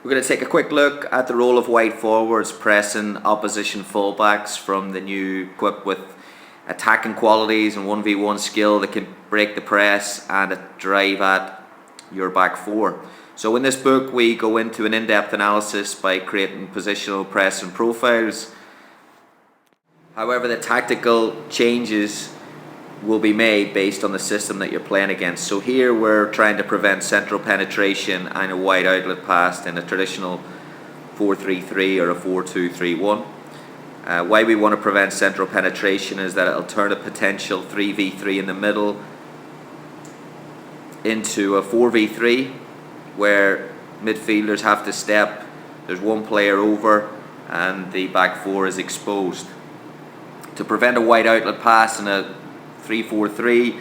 We're going to take a quick look at the role of wide forwards pressing opposition fullbacks from the new equipped with attacking qualities and 1v1 skill that can break the press and drive at your back four. So in this book we go into an in-depth analysis by creating positional press and profiles. However, the tactical changes will be made based on the system that you're playing against. So here we're trying to prevent central penetration and a wide outlet pass in a traditional 4-3-3 or a 4-2-3-1. Why we want to prevent central penetration is that it'll turn a potential 3v3 in the middle into a 4v3 where midfielders have to step, there's one player over and the back four is exposed. To prevent a wide outlet pass in a 3-4-3,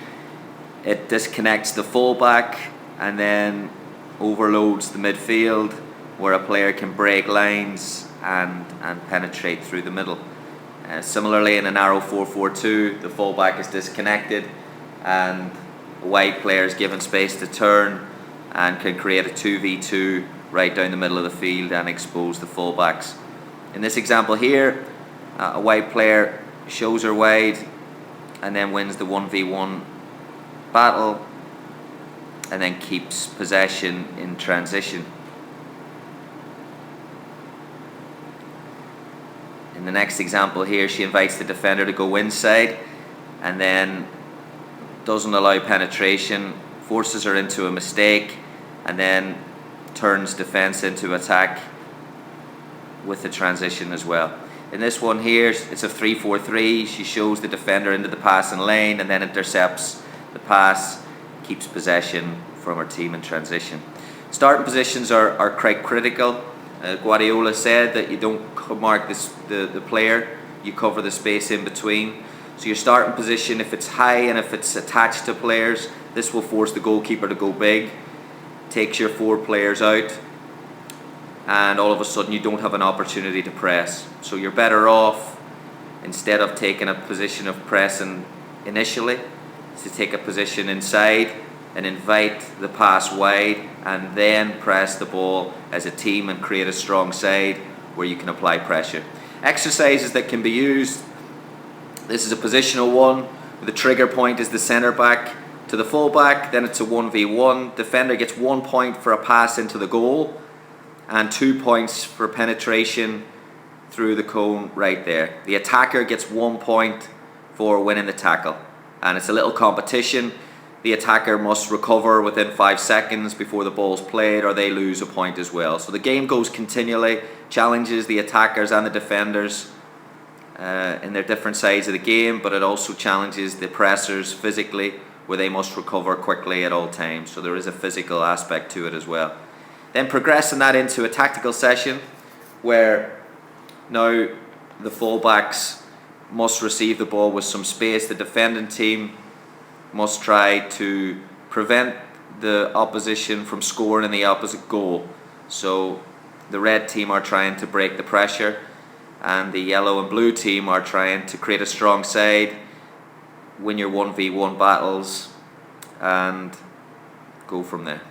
it disconnects the fullback and then overloads the midfield where a player can break lines and penetrate through the middle. Similarly, in a narrow 4-4-2, the fullback is disconnected and a wide player is given space to turn and can create a 2v2 right down the middle of the field and expose the fullbacks. In this example here, a wide player shows her wide and then wins the 1v1 battle and then keeps possession in transition. In the next example here, she invites the defender to go inside and then doesn't allow penetration, forces her into a mistake and then turns defense into attack with the transition as well. In this one here, it's a 3-4-3. She shows the defender into the passing lane and then intercepts the pass, keeps possession from her team in transition. Starting positions are quite critical. Guardiola said that you don't mark the player, you cover the space in between. So your starting position, if it's high and if it's attached to players, this will force the goalkeeper to go big, takes your four players out, and all of a sudden you don't have an opportunity to press. So you're better off, instead of taking a position of pressing initially, to take a position inside and invite the pass wide and then press the ball as a team and create a strong side where you can apply pressure. Exercises that can be used: this is a positional one. The trigger point is the centre back to the full back, then it's a 1v1. Defender gets 1 point for a pass into the goal and 2 points for penetration through the cone right there. The attacker gets 1 point for winning the tackle, and it's a little competition. The attacker must recover within 5 seconds before the ball's played or they lose a point as well. So the game goes continually, challenges the attackers and the defenders in their different sides of the game, but it also challenges the pressers physically where they must recover quickly at all times. So there is a physical aspect to it as well. Then progressing that into a tactical session where now the fullbacks must receive the ball with some space. The defending team must try to prevent the opposition from scoring in the opposite goal. So the red team are trying to break the pressure and the yellow and blue team are trying to create a strong side, win your 1v1 battles and go from there.